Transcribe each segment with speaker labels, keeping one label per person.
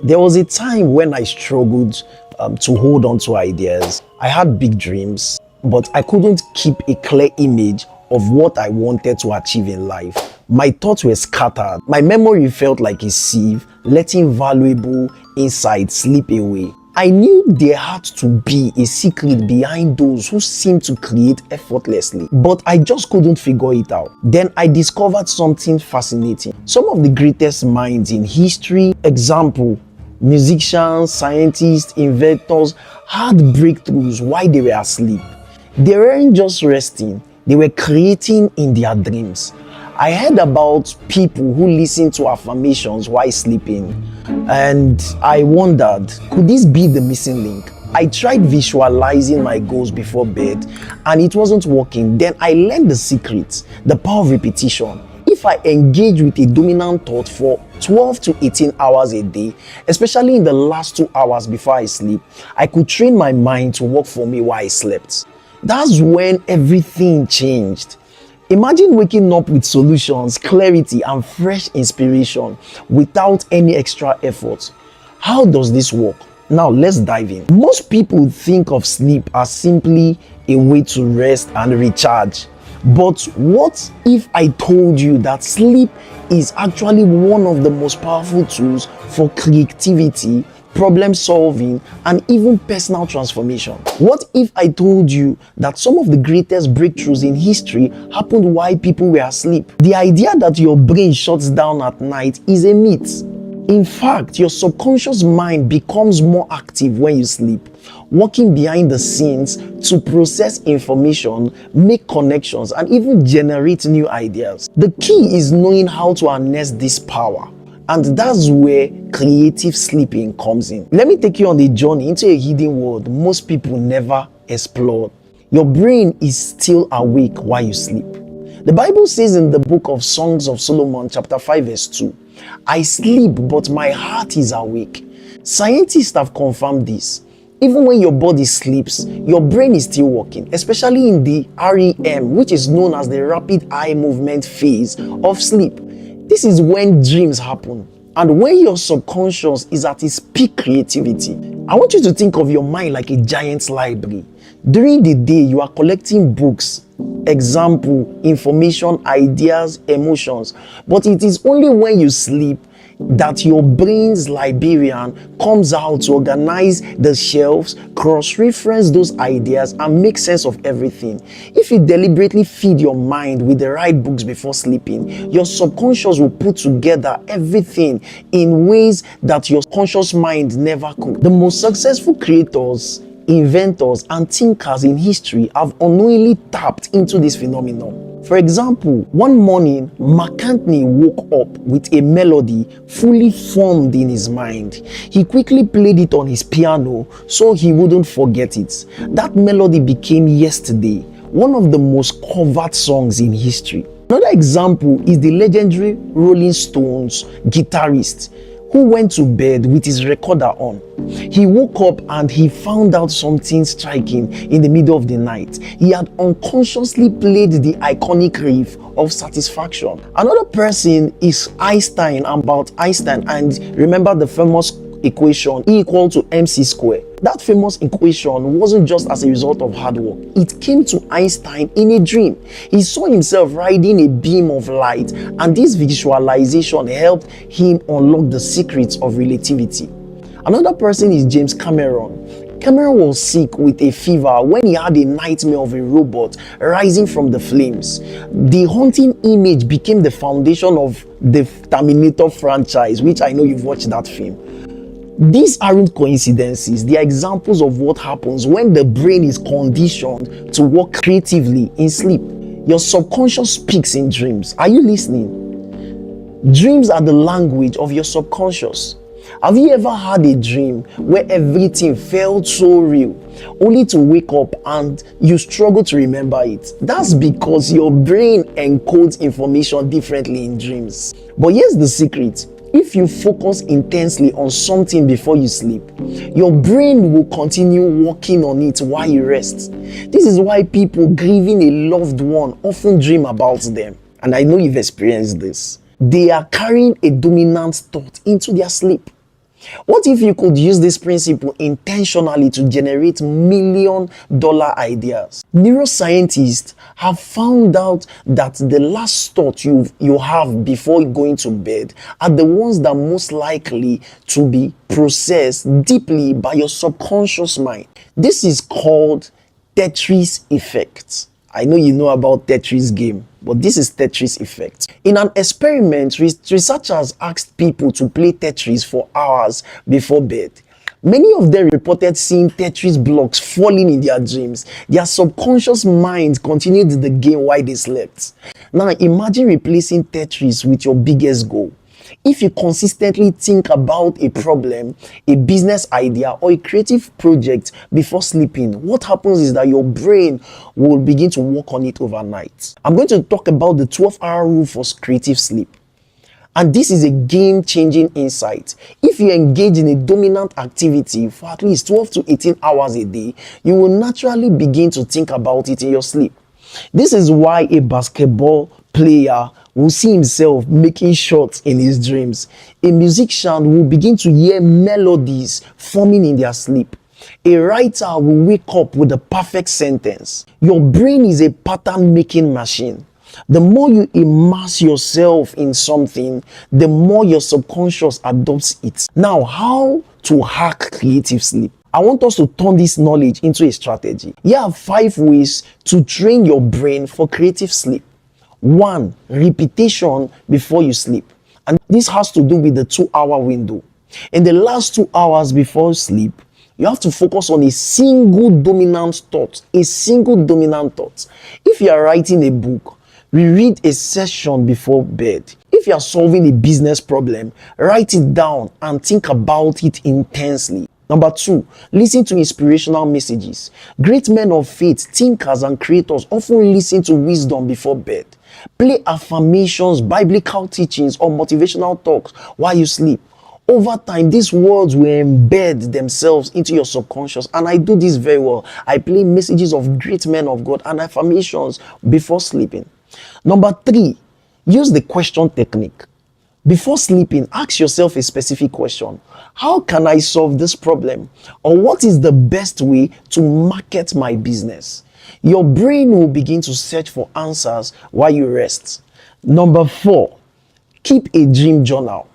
Speaker 1: There was a time when I struggled to hold on to ideas. I had big dreams, but I couldn't keep a clear image of what I wanted to achieve in life. My thoughts were scattered. My memory felt like a sieve, letting valuable insights slip away. I knew there had to be a secret behind those who seemed to create effortlessly, but I just couldn't figure it out. Then I discovered something fascinating. Some of the greatest minds in history, example, musicians, scientists, inventors, had breakthroughs while they were asleep. They weren't just resting, they were creating in their dreams. I heard about people who listen to affirmations while sleeping, and I wondered, could this be the missing link? I tried visualizing my goals before bed and it wasn't working. Then I learned the secret, the power of repetition. If I engage with a dominant thought for 12 to 18 hours a day, especially in the last 2 hours before I sleep, I could train my mind to work for me while I slept. That's when everything changed. Imagine waking up with solutions, clarity, and fresh inspiration without any extra effort. How does this work? Now let's dive in. Most people think of sleep as simply a way to rest and recharge. But what if I told you that sleep is actually one of the most powerful tools for creativity, problem solving, and even personal transformation? What if I told you that some of the greatest breakthroughs in history happened while people were asleep? The idea that your brain shuts down at night is a myth. In fact, your subconscious mind becomes more active when you sleep, working behind the scenes to process information, make connections, and even generate new ideas. The key is knowing how to harness this power. And that's where creative sleeping comes in. Let me take you on a journey into a hidden world most people never explore. Your brain is still awake while you sleep. The Bible says in the book of Songs of Solomon, chapter 5, verse 2, I sleep, but my heart is awake. Scientists have confirmed this. Even when your body sleeps, your brain is still working, especially in the REM, which is known as the rapid eye movement phase of sleep. This is when dreams happen and when your subconscious is at its peak creativity. I want you to think of your mind like a giant library. During the day, you are collecting books, example, information, ideas, emotions. But it is only when you sleep that your brain's librarian comes out to organize the shelves, cross-reference those ideas, and make sense of everything. If you deliberately feed your mind with the right books before sleeping, your subconscious will put together everything in ways that your conscious mind never could. The most successful creators, inventors, and thinkers in history have unknowingly tapped into this phenomenon. For example, one morning, McCartney woke up with a melody fully formed in his mind. He quickly played it on his piano so he wouldn't forget it. That melody became Yesterday, one of the most covered songs in history. Another example is the legendary Rolling Stones guitarist who went to bed with his recorder on. He woke up and he found out something striking in the middle of the night. He had unconsciously played the iconic riff of Satisfaction. Another person is Einstein, about Einstein, and remember the famous equation E equal to mc squared. That famous equation wasn't just as a result of hard work. It came to Einstein in a dream. He saw himself riding a beam of light, and this visualization helped him unlock the secrets of relativity. Another person is James Cameron. Cameron was sick with a fever when he had a nightmare of a robot rising from the flames. The haunting image became the foundation of the Terminator franchise, which I know you've watched that film. These aren't coincidences. They are examples of what happens when the brain is conditioned to work creatively in sleep. Your subconscious speaks in dreams. Are you listening? Dreams are the language of your subconscious. Have you ever had a dream where everything felt so real, only to wake up and you struggle to remember it? That's because your brain encodes information differently in dreams. But here's the secret. If you focus intensely on something before you sleep, your brain will continue working on it while you rest. This is why people grieving a loved one often dream about them. And I know you've experienced this. They are carrying a dominant thought into their sleep. What if you could use this principle intentionally to generate $1 million ideas? Neuroscientists have found out that the last thought you have before going to bed are the ones that are most likely to be processed deeply by your subconscious mind. This is called Tetris effect. I know you know about Tetris game, but this is Tetris effect. In an experiment, researchers asked people to play Tetris for hours before bed. Many of them reported seeing Tetris blocks falling in their dreams. Their subconscious minds continued the game while they slept. Now imagine replacing Tetris with your biggest goal. If you consistently think about a problem, a business idea, or a creative project before sleeping, what happens is that your brain will begin to work on it overnight. I'm going to talk about the 12-hour rule for creative sleep. And this is a game-changing insight. If you engage in a dominant activity for at least 12 to 18 hours a day, you will naturally begin to think about it in your sleep. This is why a basketball player will see himself making shots in his dreams. A musician will begin to hear melodies forming in their sleep. A writer will wake up with a perfect sentence. Your brain is a pattern-making machine. The more you immerse yourself in something, the more your subconscious adopts it. Now, how to hack creative sleep? I want us to turn this knowledge into a strategy. Here are 5 ways to train your brain for creative sleep. 1. Repetition before you sleep. And this has to do with the 2-hour window. In the last 2 hours before sleep, you have to focus on a single dominant thought. A single dominant thought. If you are writing a book, reread a session before bed. If you are solving a business problem, write it down and think about it intensely. Number 2, listen to inspirational messages. Great men of faith, thinkers, and creators often listen to wisdom before bed. Play affirmations, biblical teachings, or motivational talks while you sleep. Over time, these words will embed themselves into your subconscious, and I do this very well. I play messages of great men of God and affirmations before sleeping. Number 3, use the question technique. Before sleeping, ask yourself a specific question. How can I solve this problem? Or what is the best way to market my business? Your brain will begin to search for answers while you rest. Number 4, keep a dream journal.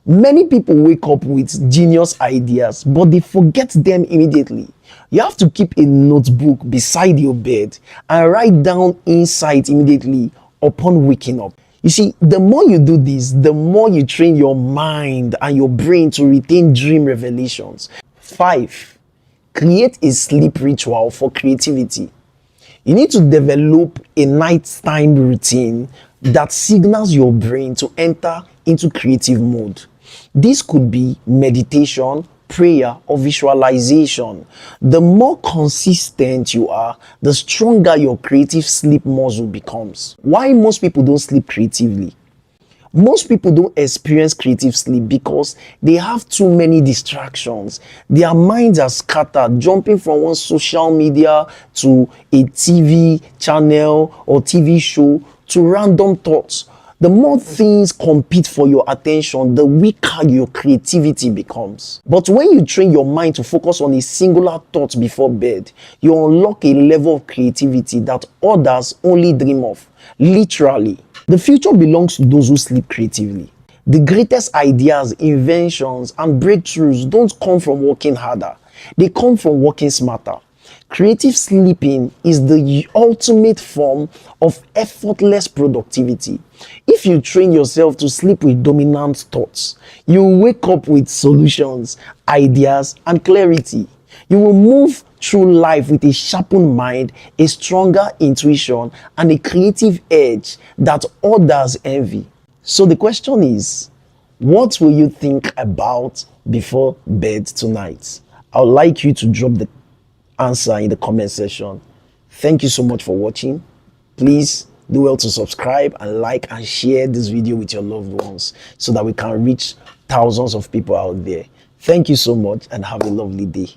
Speaker 1: Many people wake up with genius ideas, but they forget them immediately. You have to keep a notebook beside your bed and write down insights immediately upon waking up. You see, the more you do this, the more you train your mind and your brain to retain dream revelations. 5, create a sleep ritual for creativity. You need to develop a nighttime routine that signals your brain to enter into creative mode. This could be meditation, prayer, or visualization. The more consistent you are, the stronger your creative sleep muscle becomes. Why most people don't sleep creatively? Most people don't experience creative sleep because they have too many distractions. Their minds are scattered, jumping from one social media to a TV channel or TV show to random thoughts. The more things compete for your attention, the weaker your creativity becomes. But when you train your mind to focus on a singular thought before bed, you unlock a level of creativity that others only dream of. Literally. The future belongs to those who sleep creatively. The greatest ideas, inventions, and breakthroughs don't come from working harder. They come from working smarter. Creative sleeping is the ultimate form of effortless productivity. If you train yourself to sleep with dominant thoughts, you will wake up with solutions, ideas, and clarity. You will move through life with a sharpened mind, a stronger intuition, and a creative edge that others envy. So the question is, what will you think about before bed tonight? I would like you to drop the answer in the comment section. Thank you so much for watching. Please do well to subscribe and like and share this video with your loved ones so that we can reach thousands of people out there. Thank you so much and have a lovely day.